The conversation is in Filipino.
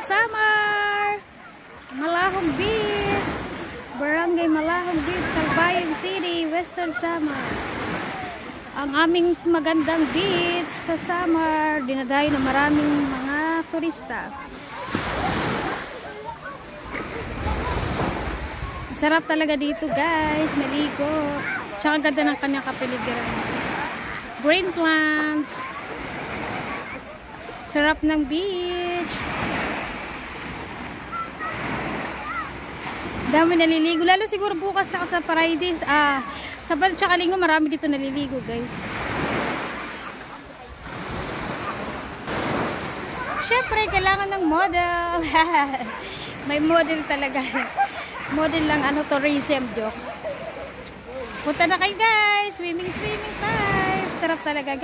Samar! Malahong Beach! Barangay Malahong Beach, Calbayog City, Western Samar. Ang aming magandang beach sa Samar, dinadayo ng maraming mga turista. Sarap talaga dito guys, maligo. Tsaka ganda ng kanyang kapaligiran. Green plants. Sarap ng beach. Dami naliligo. Lalo siguro bukas tsaka sa Fridays. Sabat tsaka linggo marami dito naliligo guys. Syempre kailangan ng model. May model talaga. Model lang tourism joke. Punta na kayo guys. Swimming time. Sarap talaga.